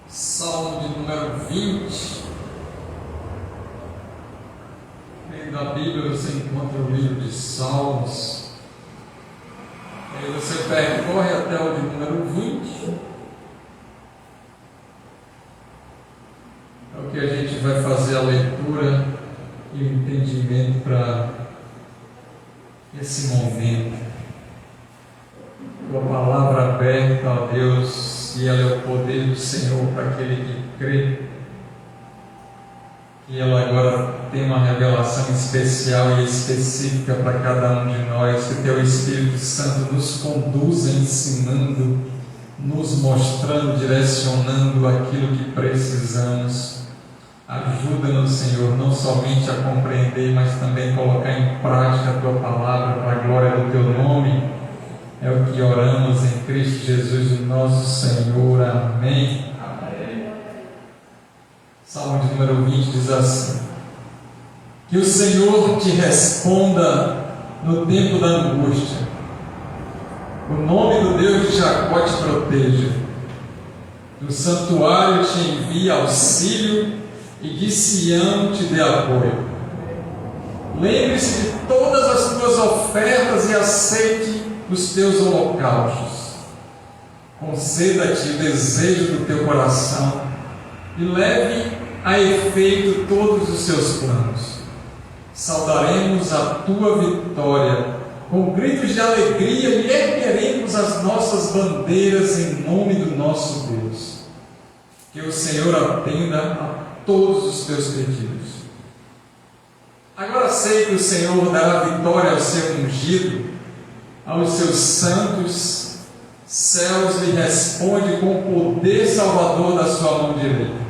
Salmo de número 20. Dentro da Bíblia você encontra o livro de Salmos. Aí você percorre até o de número 20. É o que a gente vai fazer a leitura e o entendimento para esse momento. Tua palavra aberta, ó Deus, e ela é o poder do Senhor para aquele que crê. E ela agora tem uma revelação especial e específica para cada um de nós. Que Teu Espírito Santo nos conduza ensinando, nos mostrando, direcionando aquilo que precisamos. Ajuda-nos, Senhor, não somente a compreender, mas também colocar em prática a Tua palavra para a glória do Teu nome. É o que oramos em Cristo Jesus, o nosso Senhor. Amém. Amém. Salmo de número 20 diz assim: que o Senhor te responda no tempo da angústia. O nome do Deus de Jacó te proteja. Do santuário te envie auxílio e de Sião te dê apoio. Lembre-se de todas as tuas ofertas e aceite os teus holocaustos. Conceda-te o desejo do teu coração e leve a efeito todos os seus planos. Saudaremos a tua vitória com gritos de alegria e ergueremos as nossas bandeiras em nome do nosso Deus. Que o Senhor atenda a todos os teus pedidos. Agora sei que o Senhor dará vitória ao seu ungido, aos seus santos. Céus lhe responde com o poder salvador da sua mão direita.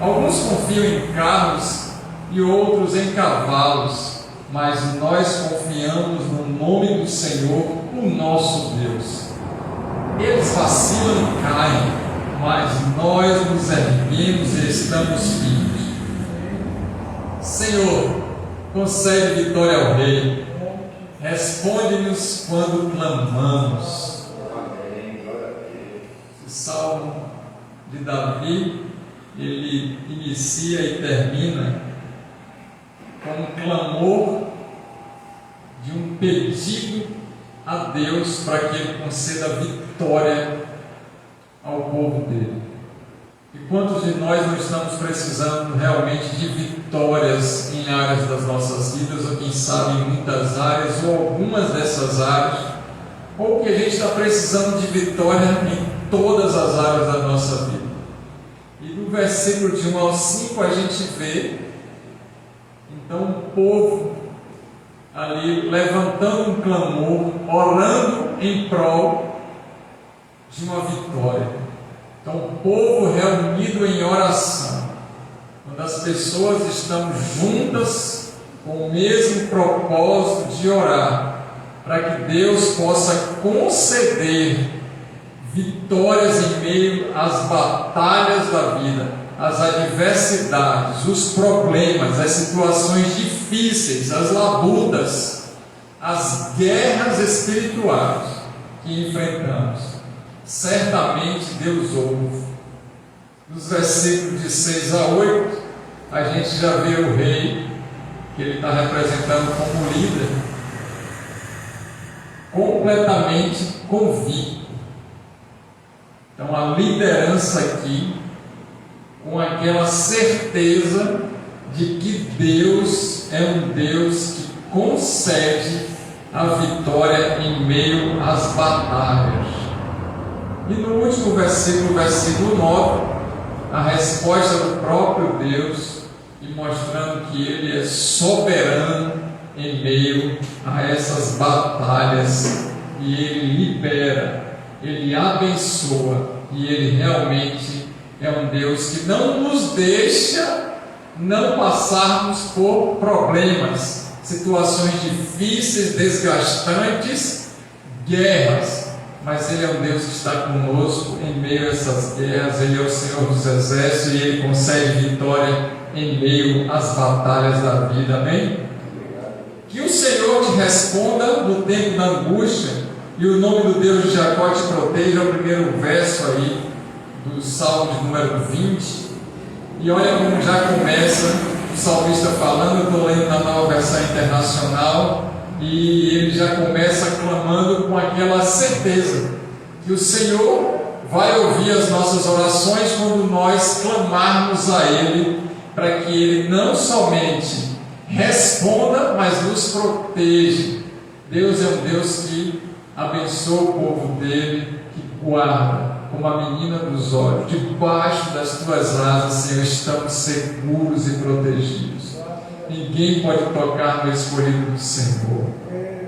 Alguns confiam em carros e outros em cavalos, mas nós confiamos no nome do Senhor, o nosso Deus. Eles vacilam e caem, mas nós nos erguemos e estamos firmes. Senhor, concede vitória ao Rei. Responde-nos quando clamamos. O Salmo de Davi, ele inicia e termina com um clamor de um pedido a Deus para que Ele conceda vitória ao povo dele. E quantos de nós não estamos precisando realmente de vitórias em áreas das nossas vidas, ou quem sabe em muitas áreas, ou algumas dessas áreas, ou que a gente está precisando de vitória em todas as áreas da nossa vida. E no versículo de 1 ao 5 a gente vê então o povo ali levantando um clamor, orando em prol de uma vitória. Então o povo reunido em oração, quando as pessoas estão juntas com o mesmo propósito de orar, para que Deus possa conceder vitórias em meio às batalhas da vida, às adversidades, os problemas, as situações difíceis, as labutas, as guerras espirituais que enfrentamos. Certamente Deus ouve. Nos versículos de 6 a 8, a gente já vê o rei, que ele está representando como líder, completamente convicto. Então a liderança aqui, com aquela certeza de que Deus é um Deus que concede a vitória em meio às batalhas. E no último versículo, versículo 9, a resposta do próprio Deus, e mostrando que Ele é soberano em meio a essas batalhas, e Ele libera, Ele abençoa, e Ele realmente é um Deus que não nos deixa não passarmos por problemas, situações difíceis, desgastantes, guerras, mas Ele é um Deus que está conosco em meio a essas guerras. Ele é o Senhor dos Exércitos e Ele concede vitória em meio às batalhas da vida. Amém? Que o Senhor te responda no tempo da angústia. e o nome do Deus de Jacó te proteja, é o primeiro verso aí do Salmo de número 20. E olha como já começa o salmista falando. Eu estou lendo na Nova Versão Internacional, e ele já começa clamando com aquela certeza que o Senhor vai ouvir as nossas orações quando nós clamarmos a Ele, para que Ele não somente responda, mas nos proteja. Deus é um Deus que abençoa o povo dele, que guarda como a menina dos olhos. Debaixo das tuas asas, Senhor, estamos seguros e protegidos. Ninguém pode tocar no escolhido do Senhor,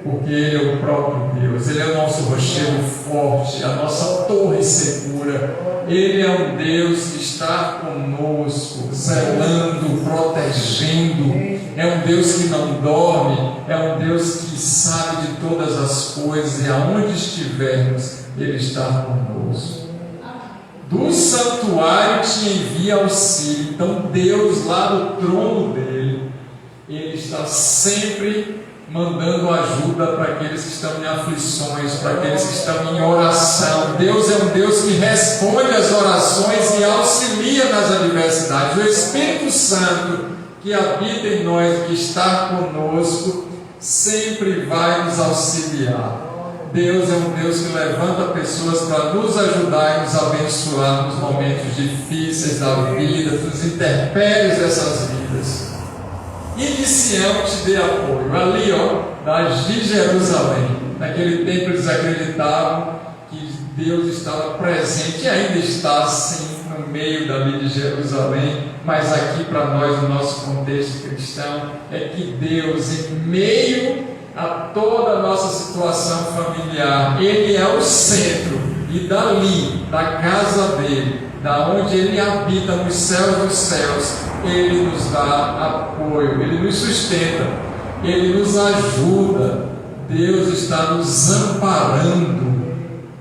porque Ele é o próprio Deus. Ele é o nosso rochedo forte, a nossa torre segura. Ele é um Deus que está conosco, zelando, protegendo. É um Deus que não dorme, é um Deus que sabe de todas as coisas, e aonde estivermos, Ele está conosco. Do santuário te envia auxílio. Então Deus, lá do trono dele, Ele está sempre mandando ajuda para aqueles que estão em aflições, para aqueles que estão em oração. Deus é um Deus que responde às orações e auxilia nas adversidades. O Espírito Santo que habita em nós, que está conosco, sempre vai nos auxiliar. Deus é um Deus que levanta pessoas para nos ajudar e nos abençoar nos momentos difíceis da vida, nos intempéries dessas vidas. E de Sião te dê apoio. Ali, de Jerusalém, naquele tempo eles acreditavam que Deus estava presente, e ainda está assim no meio dali de Jerusalém, mas aqui para nós, no nosso contexto cristão, é que Deus, em meio a toda a nossa situação familiar, Ele é o centro, e dali, da casa dele, da onde Ele habita nos céus dos céus, Ele nos dá apoio, Ele nos sustenta, Ele nos ajuda. Deus está nos amparando.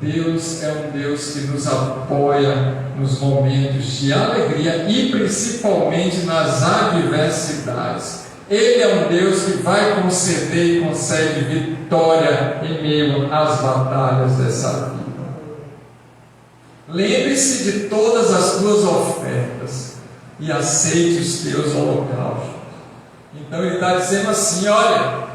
Deus é um Deus que nos apoia nos momentos de alegria e principalmente nas adversidades. Ele é um Deus que vai conceder e concede vitória em meio às batalhas dessa vida. Lembre-se de todas as tuas ofertas e aceite os teus holocaustos. Então ele está dizendo assim: olha,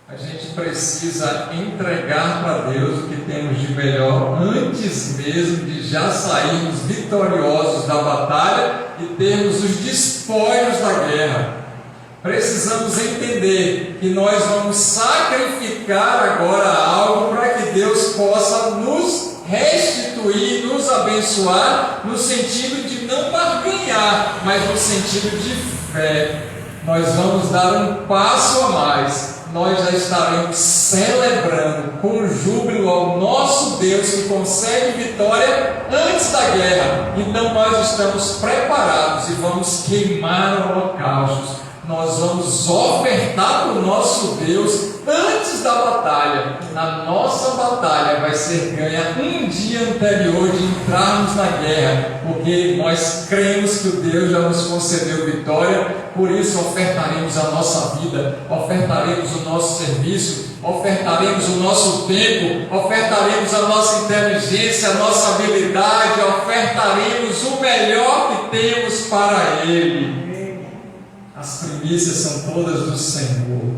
a gente precisa entregar para Deus o que temos de melhor antes mesmo de já sairmos vitoriosos da batalha e termos os despojos da guerra. Precisamos entender que nós vamos sacrificar agora algo para que Deus possa nos restituir, nos abençoar, no sentido de não barganhar, mas no sentido de fé. Nós vamos dar um passo a mais. Nós já estaremos celebrando com júbilo ao nosso Deus que concede vitória antes da guerra. Então nós estamos preparados e vamos queimar holocaustos. Nós vamos ofertar para o nosso Deus antes da batalha. A nossa batalha vai ser ganha um dia anterior de entrarmos na guerra, porque nós cremos que o Deus já nos concedeu vitória. Por isso ofertaremos a nossa vida, ofertaremos o nosso serviço, ofertaremos o nosso tempo, ofertaremos a nossa inteligência, a nossa habilidade, ofertaremos o melhor que temos para Ele. As primícias são todas do Senhor,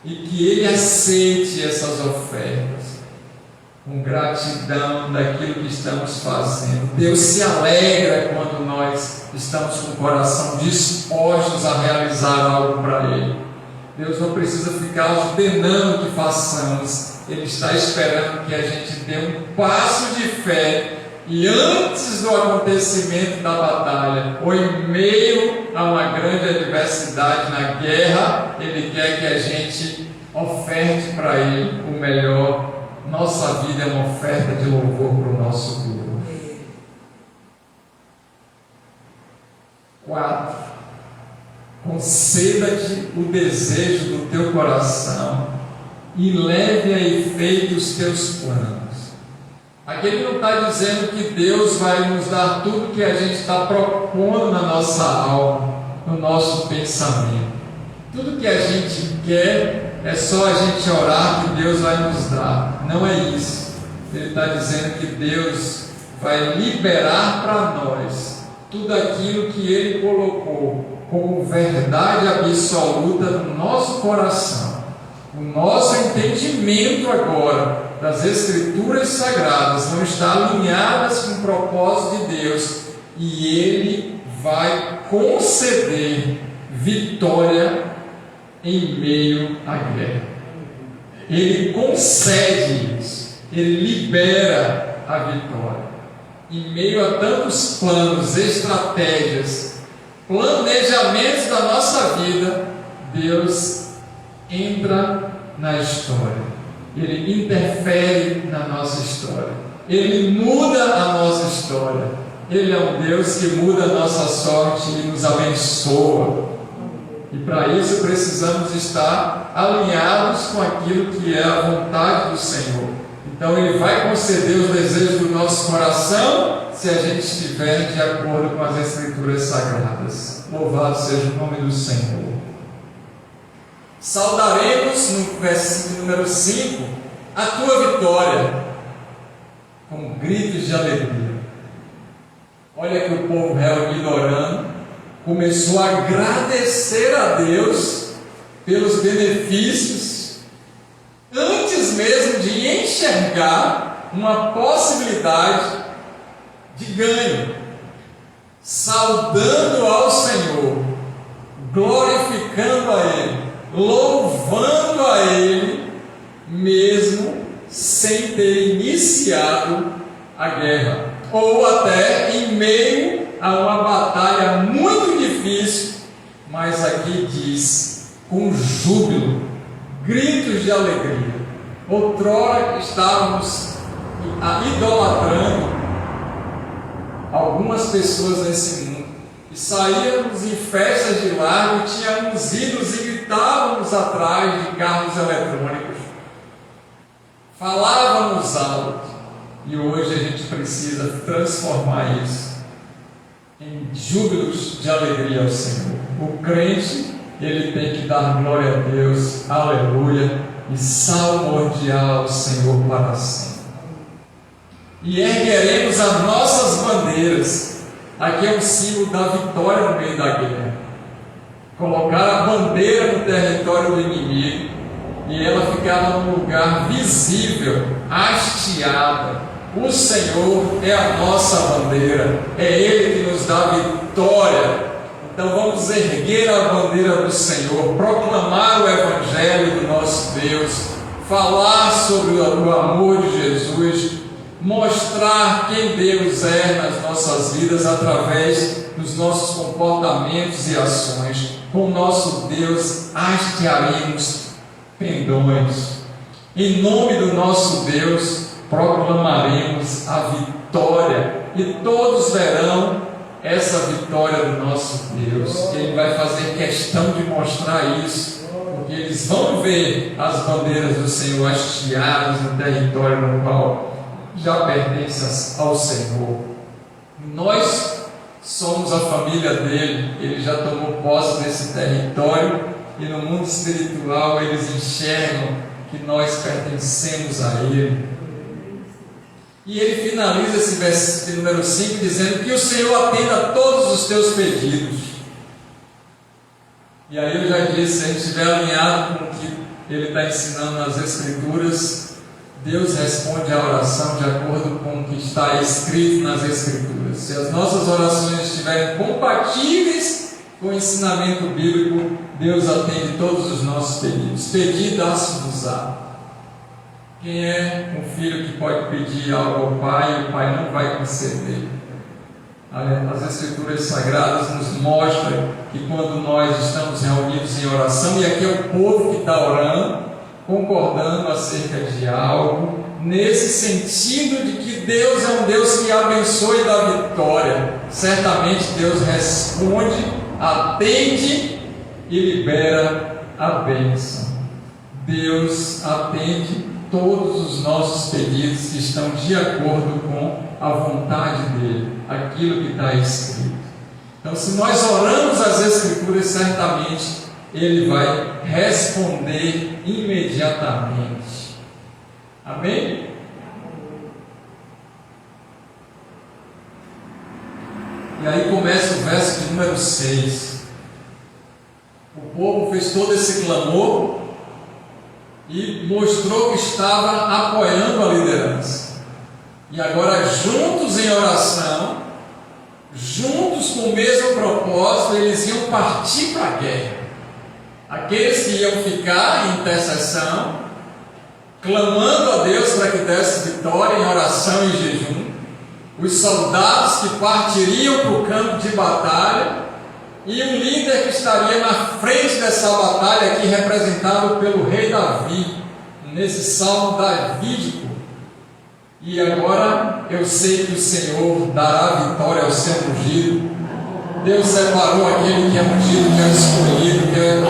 e que Ele aceite essas ofertas com gratidão daquilo que estamos fazendo. Deus se alegra quando nós estamos com o coração dispostos a realizar algo para Ele. Deus não precisa ficar ordenando que façamos, Ele está esperando que a gente dê um passo de fé, e antes do acontecimento da batalha, ou em meio a uma grande adversidade na guerra, Ele quer que a gente oferte para Ele o melhor. Nossa vida é uma oferta de louvor para o nosso Deus. 4. Conceda-te o desejo do teu coração e leve a efeito os teus planos. Aqui ele não está dizendo que Deus vai nos dar tudo que a gente está propondo na nossa alma, no nosso pensamento. Tudo que a gente quer, é só a gente orar que Deus vai nos dar. Não é isso. Ele está dizendo que Deus vai liberar para nós tudo aquilo que Ele colocou como verdade absoluta no nosso coração. O nosso entendimento agora das Escrituras Sagradas não está alinhadas com o propósito de Deus, e Ele vai conceder vitória em meio à guerra. Ele concede isso, Ele libera a vitória. Em meio a tantos planos, estratégias, planejamentos da nossa vida, Deus entra na história. Ele interfere na nossa história. Ele muda a nossa história. Ele é um Deus que muda a nossa sorte e nos abençoa. E para isso precisamos estar alinhados com aquilo que é a vontade do Senhor. Então Ele vai conceder os desejos do nosso coração se a gente estiver de acordo com as Escrituras Sagradas. Louvado seja o nome do Senhor. Saudaremos, no versículo número 5, a tua vitória com gritos de alegria. Olha que o povo reunido orando começou a agradecer a Deus pelos benefícios, antes mesmo de enxergar uma possibilidade de ganho, saudando ao Senhor, glorificando a Ele, louvando a Ele, mesmo sem ter iniciado a guerra, ou até em meio a uma batalha muito difícil, mas aqui diz, com júbilo, gritos de alegria. Outrora estávamos idolatrando algumas pessoas nesse mundo, e saíamos em festas de largo, tínhamos ídolos e gritávamos atrás de carros eletrônicos, falávamos alto, e hoje a gente precisa transformar isso em júbilos de alegria ao Senhor. O crente, ele tem que dar glória a Deus, aleluia, e salmodiar ao Senhor para sempre. E ergueremos as nossas bandeiras. Aqui é um símbolo da vitória no meio da guerra. Colocar a bandeira no território do inimigo, e ela ficava num lugar visível, hasteada. O Senhor é a nossa bandeira, é Ele que nos dá vitória. Então vamos erguer a bandeira do Senhor, proclamar o Evangelho do nosso Deus, falar sobre o amor de Jesus, mostrar quem Deus é nas nossas vidas através dos nossos comportamentos e ações. Com o nosso Deus hastearemos pendões. Em nome do nosso Deus proclamaremos a vitória, e todos verão essa vitória do nosso Deus. Ele vai fazer questão de mostrar isso, porque eles vão ver as bandeiras do Senhor hasteadas no território no qual já pertence ao Senhor. Nós somos a família dele, ele já tomou posse desse território, e no mundo espiritual eles enxergam que nós pertencemos a ele. E ele finaliza esse versículo número 5 dizendo que o Senhor atenda a todos os teus pedidos. E aí eu já disse, se a gente estiver alinhado com o que ele está ensinando nas Escrituras, Deus responde a oração de acordo com o que está escrito nas Escrituras. Se as nossas orações estiverem compatíveis com o ensinamento bíblico, Deus atende todos os nossos pedidos. Pedi, dá-se-vos-á. Quem é um filho que pode pedir algo ao pai e o pai não vai conceder? As Escrituras Sagradas nos mostram que quando nós estamos reunidos em oração, e aqui é o povo que está orando, concordando acerca de algo, nesse sentido de que Deus é um Deus que abençoa e dá vitória, certamente Deus responde, atende e libera a bênção. Deus atende todos os nossos pedidos que estão de acordo com a vontade dele, aquilo que está escrito. Então, se nós oramos as Escrituras, certamente ele vai responder imediatamente. Amém? E aí começa o verso de número 6. O povo fez todo esse clamor e mostrou que estava apoiando a liderança. E agora, juntos em oração, juntos com o mesmo propósito, eles iam partir para a guerra. Aqueles que iam ficar em intercessão, clamando a Deus para que desse vitória em oração e jejum. Os soldados que partiriam para o campo de batalha, e um líder que estaria na frente dessa batalha aqui, representado pelo rei Davi, nesse salmo davídico. E agora eu sei que o Senhor dará vitória ao seu ungido. Deus separou aquele que é ungido, que é escolhido, que é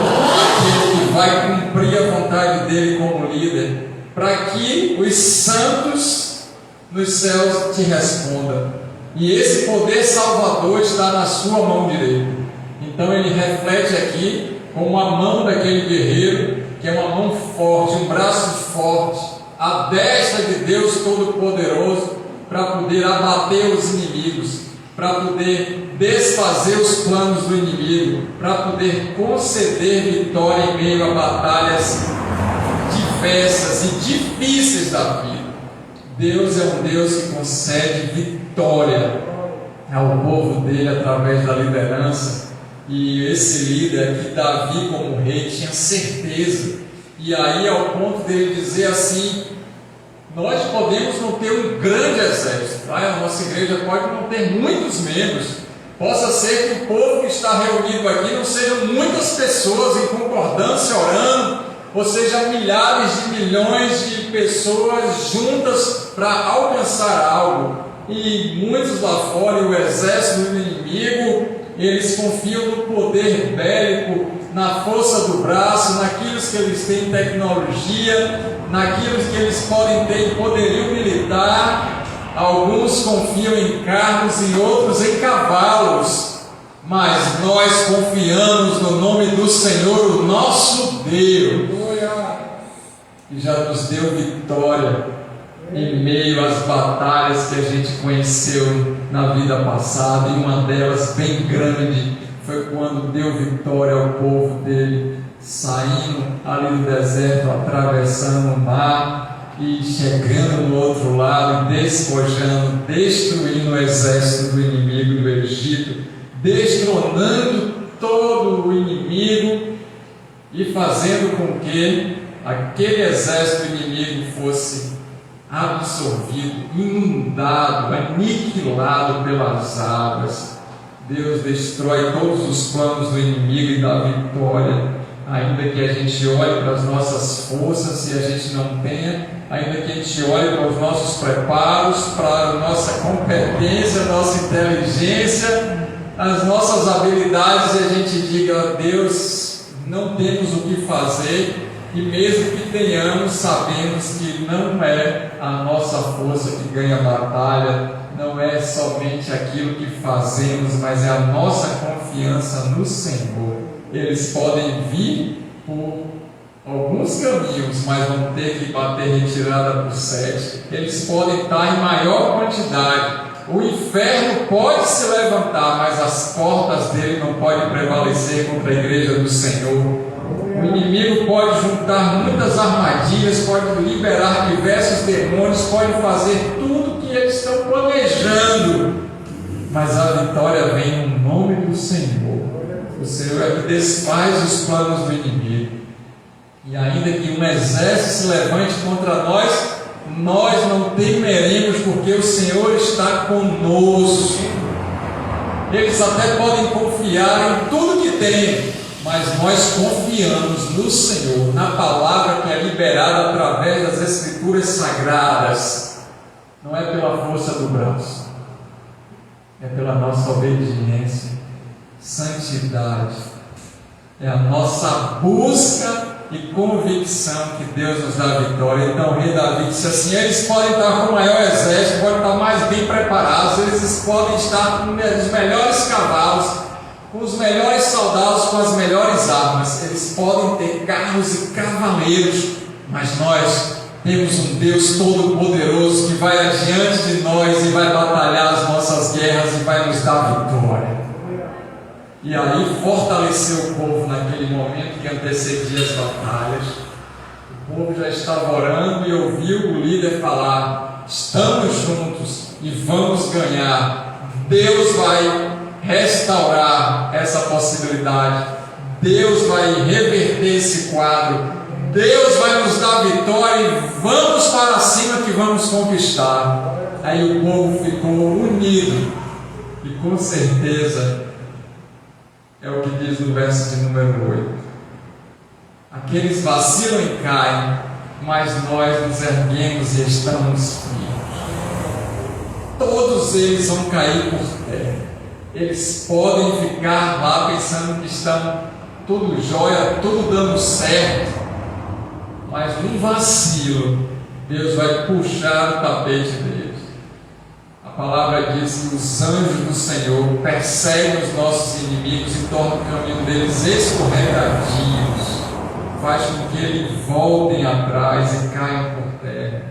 aquele que vai cumprir a vontade dele como líder, para que os santos nos céus te respondam. E esse poder salvador está na sua mão direita. Então ele reflete aqui com a mão daquele guerreiro, que é uma mão forte, um braço forte, a destra de Deus Todo-Poderoso, para poder abater os inimigos, para poder desfazer os planos do inimigo, para poder conceder vitória em meio a batalhas diversas e difíceis da vida. Deus é um Deus que concede vitória ao povo dele através da liderança. E esse líder aqui, Davi como rei, tinha certeza. E aí ao ponto dele dizer assim: nós podemos não ter um grande exército, a nossa igreja pode não ter muitos membros, possa ser que o povo que está reunido aqui não sejam muitas pessoas em concordância orando, ou seja, milhares de milhões de pessoas juntas para alcançar algo. E muitos lá fora, e o exército do inimigo, eles confiam no poder bélico, na força do braço, naquilo que eles têm em tecnologia, naquilo que eles podem ter em poderio militar. Alguns confiam em carros e outros em cavalos, mas nós confiamos no nome do Senhor, o nosso Deus, que já nos deu vitória em meio às batalhas que a gente conheceu na vida passada. E uma delas bem grande foi quando deu vitória ao povo dele, saindo ali do deserto, atravessando o mar e chegando no outro lado, despojando, destruindo o exército do inimigo do Egito, destronando todo o inimigo e fazendo com que aquele exército inimigo fosse absorvido, inundado, aniquilado pelas águas. Deus destrói todos os planos do inimigo e dá vitória, ainda que a gente olhe para as nossas forças, se a gente não tenha, ainda que a gente olhe para os nossos preparos, para a nossa competência, a nossa inteligência, as nossas habilidades, e a gente diga: Deus, não temos o que fazer. E mesmo que tenhamos, sabemos que não é a nossa força que ganha a batalha, não é somente aquilo que fazemos, mas é a nossa confiança no Senhor. Eles podem vir por alguns caminhos, mas vão ter que bater retirada por 7. Eles podem estar em maior quantidade. O inferno pode se levantar, mas as portas dele não podem prevalecer contra a igreja do Senhor. O inimigo pode juntar muitas armadilhas, pode liberar diversos demônios, pode fazer tudo o que eles estão planejando, mas a vitória vem no nome do Senhor. O Senhor é que desfaz os planos do inimigo. E ainda que um exército se levante contra nós, nós não temeremos, porque o Senhor está conosco. Eles até podem confiar em tudo que têm, mas nós confiamos no Senhor, na palavra que é liberada através das Escrituras Sagradas. Não é pela força do braço, é pela nossa obediência, santidade, é a nossa busca e convicção que Deus nos dá vitória. Então o rei Davi disse assim: eles podem estar com o maior exército, podem estar mais bem preparados, eles podem estar com os melhores cavalos, com os melhores soldados, com as melhores armas. Eles podem ter carros e cavaleiros, mas nós temos um Deus todo-poderoso que vai adiante de nós e vai batalhar as nossas guerras e vai nos dar vitória. E aí fortaleceu o povo naquele momento que antecedia as batalhas. O povo já estava orando e ouviu o líder falar: estamos juntos e vamos ganhar. Deus vai restaurar essa possibilidade. Deus vai reverter esse quadro. Deus vai nos dar vitória e vamos para cima que vamos conquistar. Aí o povo ficou unido e com certeza é o que diz no verso de número 8. Aqueles vacilam e caem, mas nós nos erguemos e estamos firmes. Todos eles vão cair por terra. Eles podem ficar lá pensando que estão tudo jóia, tudo dando certo, mas num vacilo, Deus vai puxar o tapete deles. A palavra diz que os anjos do Senhor perseguem os nossos inimigos e tornam o caminho deles escorregadios, faz com que eles voltem atrás e caiam por terra.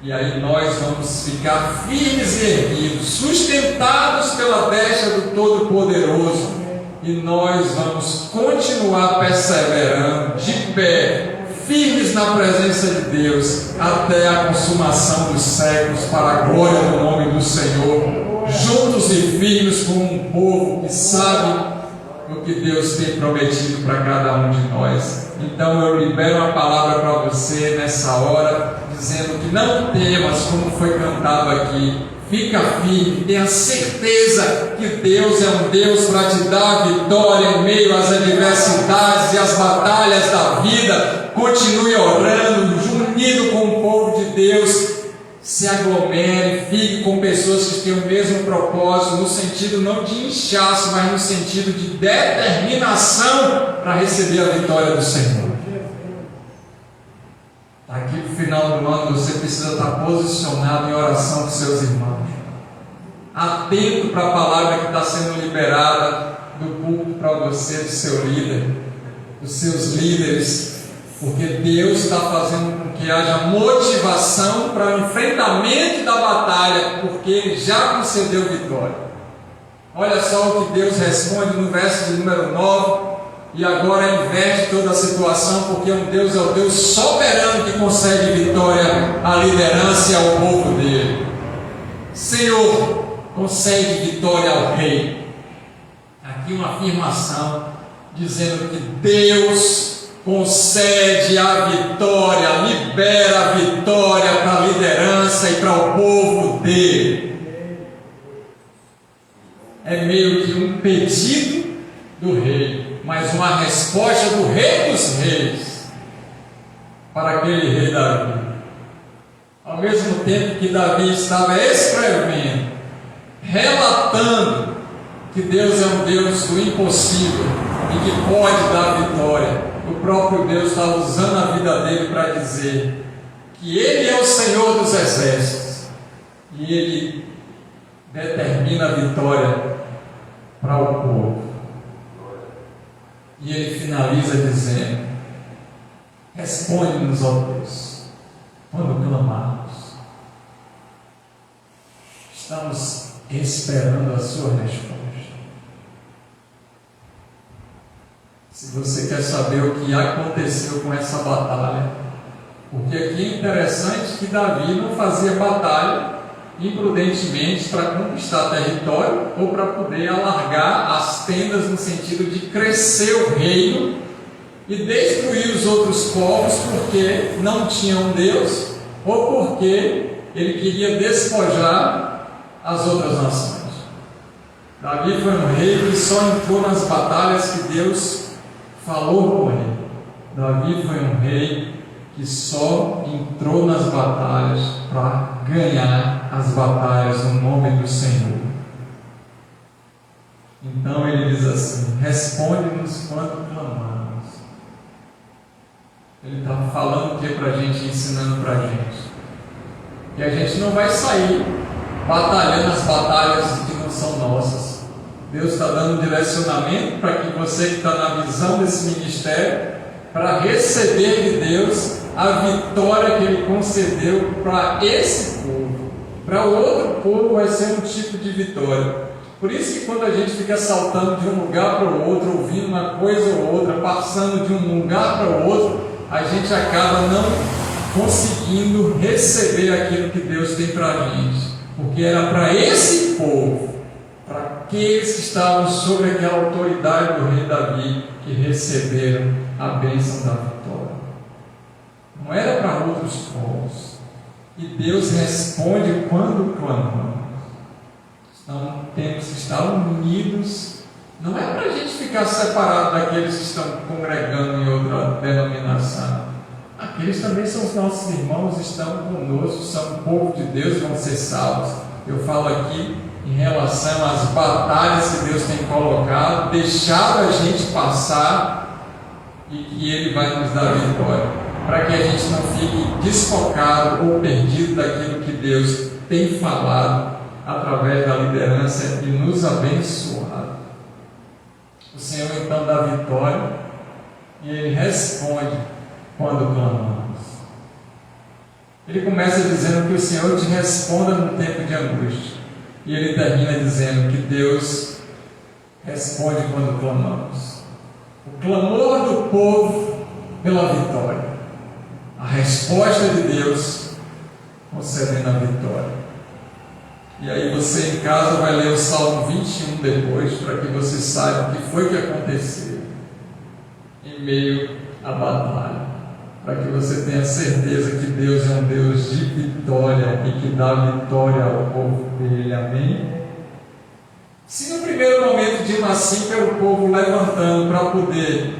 E aí nós vamos ficar firmes e erguidos, sustentados pela destra do Todo-Poderoso, e nós vamos continuar perseverando de pé, firmes na presença de Deus, até a consumação dos séculos, para a glória do nome do Senhor, juntos e firmes como um povo que sabe o que Deus tem prometido para cada um de nós. Então eu libero uma palavra para você nessa hora, dizendo que não temas, como foi cantado aqui. Fica firme, tenha certeza que Deus é um Deus para te dar vitória em meio às adversidades e às batalhas da vida. Continue orando, unido com o povo de Deus. Se aglomere, fique com pessoas que têm o mesmo propósito, no sentido não de inchaço, mas no sentido de determinação para receber a vitória do Senhor. Aqui no final do ano você precisa estar posicionado em oração com seus irmãos, atento para a palavra que está sendo liberada do púlpito para você, do seu líder, dos seus líderes, porque Deus está fazendo com que haja motivação para o enfrentamento da batalha, porque Ele já concedeu vitória. Olha só o que Deus responde no verso de número 9. E agora inverte toda a situação, porque Deus é o Deus soberano que concede vitória à liderança e ao povo dele. Senhor, concede vitória ao rei. Aqui uma afirmação dizendo que Deus concede a vitória, libera a vitória para a liderança e para o povo dele. É meio que um pedido do rei, mas uma resposta do Rei dos Reis para aquele rei Davi. Ao mesmo tempo que Davi estava escrevendo, relatando que Deus é um Deus do impossível e que pode dar vitória, o próprio Deus está usando a vida dele para dizer que Ele é o Senhor dos exércitos e Ele determina a vitória para o povo. E ele finaliza dizendo: responde-nos, ó Deus, quando clamarmos. Estamos esperando a sua resposta. Se você quer saber o que aconteceu com essa batalha, porque aqui é interessante que Davi não fazia batalha imprudentemente para conquistar território ou para poder alargar as tendas no sentido de crescer o reino e destruir os outros povos porque não tinham Deus ou porque ele queria despojar as outras nações. Davi foi um rei que só entrou nas batalhas que Deus falou com ele. Davi foi um rei que só entrou nas batalhas para ganhar as batalhas no nome do Senhor. Então ele diz assim: responde-nos quando clamarmos. Ele está falando o que para a gente, ensinando para a gente? Que a gente não vai sair batalhando as batalhas que não são nossas. Deus está dando um direcionamento para que você que está na visão desse ministério, para receber de Deus a vitória que Ele concedeu para esse povo. Para o outro povo vai ser um tipo de vitória. Por isso que quando a gente fica saltando de um lugar para o outro, ouvindo uma coisa ou outra, passando de um lugar para o outro, a gente acaba não conseguindo receber aquilo que Deus tem para a gente. Porque era para esse povo, para aqueles que estavam sob aquela autoridade do rei Davi, que receberam a bênção da vitória. Não era para outros povos. E Deus responde quando clamamos. Então temos que estar unidos. Não é para a gente ficar separado daqueles que estão congregando em outra denominação. Aqueles também são os nossos irmãos, estão conosco, são o povo de Deus e vão ser salvos. Eu falo aqui em relação às batalhas que Deus tem colocado, deixado a gente passar e que Ele vai nos dar vitória, para que a gente não fique desfocado ou perdido daquilo que Deus tem falado através da liderança e nos abençoado. O Senhor então dá vitória e Ele responde quando clamamos. Ele começa dizendo que o Senhor te responda no tempo de angústia. E Ele termina dizendo que Deus responde quando clamamos. O clamor do povo pela vitória. A resposta de Deus concedendo a vitória. E aí você em casa vai ler o Salmo 21 depois, para que você saiba o que foi que aconteceu em meio à batalha. Para que você tenha certeza que Deus é um Deus de vitória e que dá vitória ao povo dele. Amém? Se no primeiro momento de uma assim era o povo levantando para poder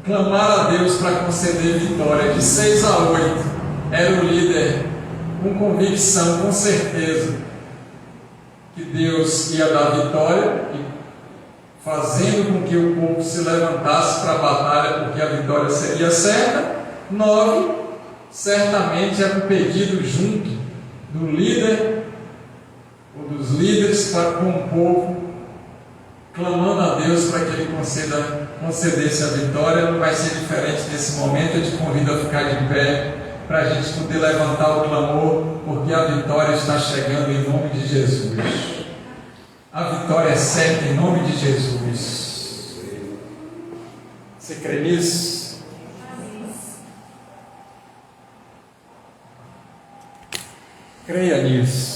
clamar a Deus para conceder vitória, de 6 a 8 era o líder com convicção, com certeza que Deus ia dar vitória, e fazendo com que o povo se levantasse para a batalha, porque a vitória seria certa. 9, certamente era um pedido junto do líder, ou dos líderes, para com o povo, clamando a Deus para que Ele concedesse a vitória. Não vai ser diferente nesse momento. Eu te convido a ficar de pé, para a gente poder levantar o clamor, porque a vitória está chegando em nome de Jesus. A vitória é certa em nome de Jesus. Você crê nisso? Creia nisso.